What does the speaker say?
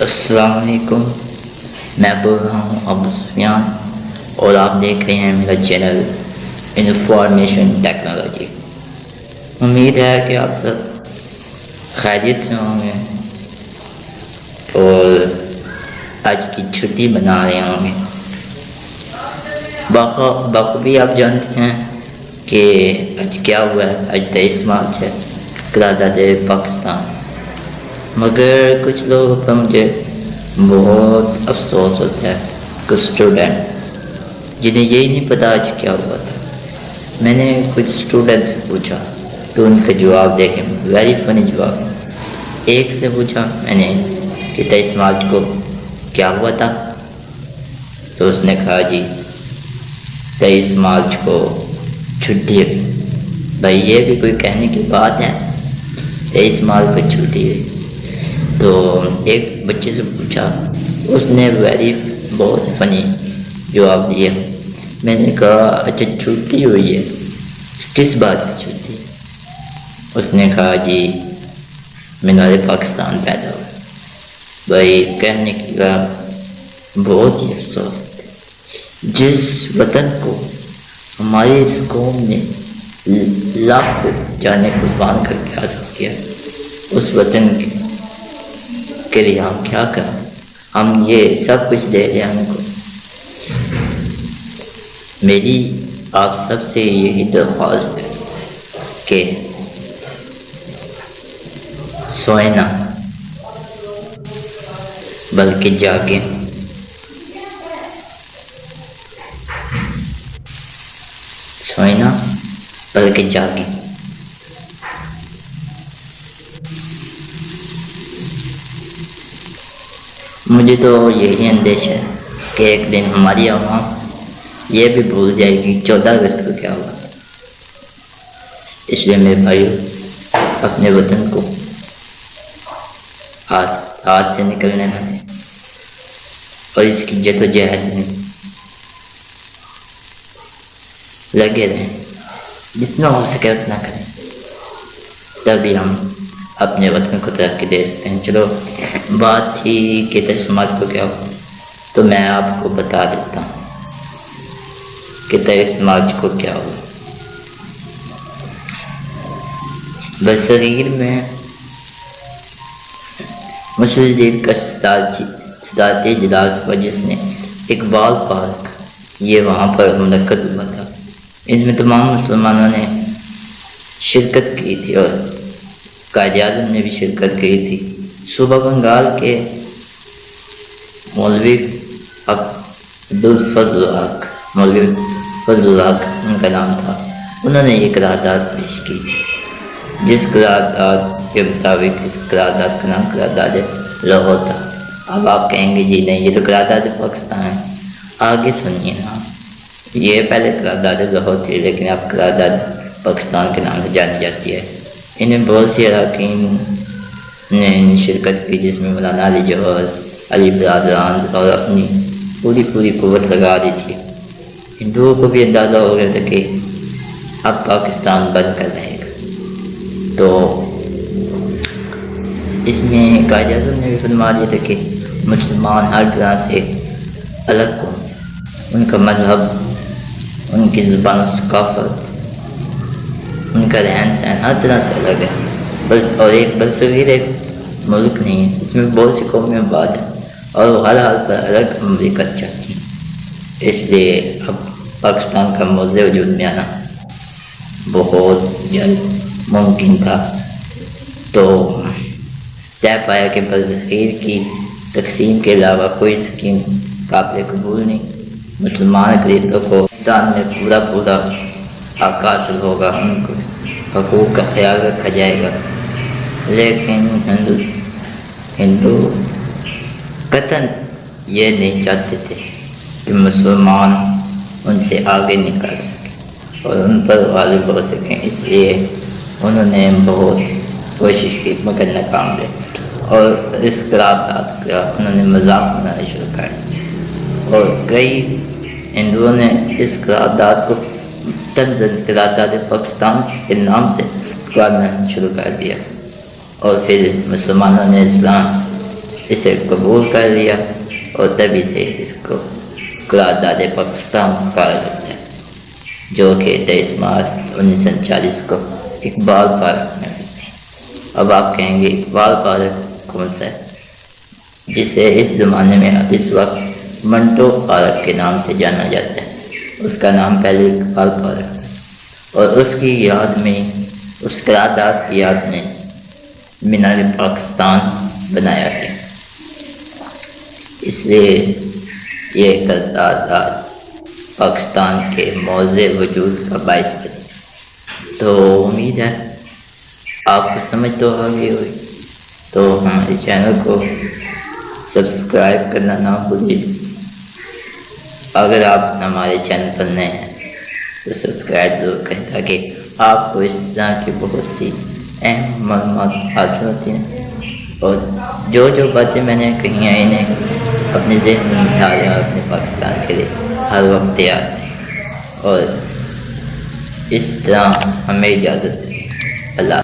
السلام علیکم، میں بول رہا ہوں ابو سفیان اور آپ دیکھ رہے ہیں میرا چینل انفارمیشن ٹیکنالوجی۔ امید ہے کہ آپ سب خیریت سے ہوں گے اور آج کی چھٹی منا رہے ہوں گے۔ بخوبی آپ جانتے ہیں کہ آج کیا ہوا ہے۔ آج 23 مارچ ہے، قرارداد پاکستان۔ مگر کچھ لوگوں پر مجھے بہت افسوس ہوتا ہے، کچھ اسٹوڈنٹ جنہیں یہی نہیں پتا آج کیا ہوا تھا۔ میں نے کچھ اسٹوڈنٹ سے پوچھا تو ان کا جواب دیکھیں، ویری فنی جواب۔ ایک سے پوچھا میں نے کہ 23 مارچ کو کیا ہوا تھا، تو اس نے کہا جی 23 مارچ کو چھٹی ہوئی۔ بھائی یہ بھی کوئی کہنے کی بات ہے، 23 مارچ کو چھٹی ہوئی؟ تو ایک بچے سے پوچھا، اس نے بہت فنی جواب دیا۔ میں نے کہا اچھا چھٹی ہوئی ہے، کس بات کی چھٹی؟ اس نے کہا جی مینار پاکستان پیدا ہوا۔ بھائی کہنے کی بہت ہی افسوس ہے، جس وطن کو ہماری اس قوم نے لاکھوں جانے قربان کر کے آزاد کیا، اس وطن کے لیے ہم کیا کریں؟ ہم یہ سب کچھ دے دیں ہم کو۔ میری آپ سب سے یہی درخواست ہے کہ سوئیں نہ بلکہ جاگیں، سوئیں نہ بلکہ جاگیں۔ مجھے تو یہی اندیشہ ہے کہ ایک دن ہماری عوام یہ بھی بھول جائے گی 14 اگست کو کیا ہوا۔ اس لیے میرے بھائیو، اپنے وطن کو ہاتھ سے نکلنے نہ دیں اور اس کی جد و جہد میں لگے رہیں، جتنا ہو سکے اتنا کریں، تبھی ہم اپنے وطن کو ترقی دے سکتے ہیں۔ چلو بات تھی کہ 23 مارچ کو کیا ہوا، تو میں آپ کو بتا دیتا ہوں کہ 23 مارچ کو کیا ہوا۔ برصغیر میں مسلم لیگ کا صدارتی اجلاس ہوا، جس نے اقبال پارک یہ وہاں پر منعقد ہوا تھا۔ اس میں تمام مسلمانوں نے شرکت کی تھی اور قائد اعظم نے بھی شرکت کی تھی۔ صوبہ بنگال کے مولوی عبدالفضل حق ان کا نام تھا، انہوں نے یہ قرارداد پیش کی تھی، جس قرارداد کے مطابق اس قرارداد کا نام قرارداد لاہور تھا۔ اب آپ کہیں گے جی نہیں، یہ تو قرارداد پاکستان ہے۔ آگے سنیے نا، یہ پہلے قرارداد لاہور تھی، لیکن اب قرارداد پاکستان کے نام سے جانی جاتی ہے۔ انہیں بہت سی اراکین نے شرکت کی، جس میں مولانا علی جوہر، علی برادران اور اپنی پوری قوت لگا دی تھی۔ ہندوؤں کو بھی اندازہ ہو گیا تھا کہ اب پاکستان بند کر رہے گا، تو اس میں قائد اعظم نے بھی فرما دیا تھا کہ مسلمان ہر طرح سے الگ کو، ان کا مذہب، ان کی زبان و ثقافت، ان کا رہن سہن ہر طرح سے الگ ہے۔ اور ایک برصغیر ایک ملک نہیں ہے، اس میں بہت سی قومیں آباد ہیں اور وہ ہر حال پر الگ مملکت چاہتی ہیں۔ اس لیے اب پاکستان کا موضع وجود میں آنا بہت جلد ممکن تھا، تو طے پایا کہ برصغیر کی تقسیم کے علاوہ کوئی اسکیم قابل قبول نہیں۔ مسلمان اقلیتوں کو پاکستان میں پورا حق حاصل ہوگا، ان کو حقوق کا خیال رکھا جائے گا، لیکن ہندو قطعاً یہ نہیں چاہتے تھے کہ مسلمان ان سے آگے نکل سکیں اور ان پر غالب ہو سکیں۔ اس لیے انہوں نے بہت کوشش کی مگر ناکام رہے، اور اس قرارداد کا انہوں نے مذاق بنانا شروع کر دیا، اور کئی ہندوؤں نے اس قرارداد کو تنزل قرارداد پاکستان کے نام سے پکارنا شروع کر دیا، اور پھر مسلمانوں نے اسلام اسے قبول کر لیا اور تبھی سے اس کو قرارداد پاکستان قرار کرتا ہے، جو کہ 23 مارچ 1939 کو اقبال پارک میں ہوئی تھی۔ اب آپ کہیں گے اقبال پارک کون سا ہے؟ جسے اس زمانے میں اس وقت منٹو پارک کے نام سے جانا جاتا ہے، اس کا نام پہلے اقبال پارک تھا، اور اس کی یاد میں، اس قرارداد کی یاد میں مینار پاکستان بنایا گیا، اس لیے یہ قرارداد پاکستان کے موضع وجود کا باعث بنی۔ تو امید ہے آپ کو سمجھ تو آ گئی ہوئی، تو ہمارے چینل کو سبسکرائب کرنا نہ بھولیے۔ اگر آپ ہمارے چینل پر نئے ہیں تو سبسکرائب ضرور کریں، تاکہ آپ کو اس طرح کی بہت سی اہم معلومات حاصل ہوتی ہیں، اور جو باتیں میں نے کہی ہیں انہیں اپنے ذہن میں بٹھا لیں اور اپنے پاکستان کے لیے ہر وقت تیار رہیں، اور اس طرح ہمیں اجازت دیں۔ اللہ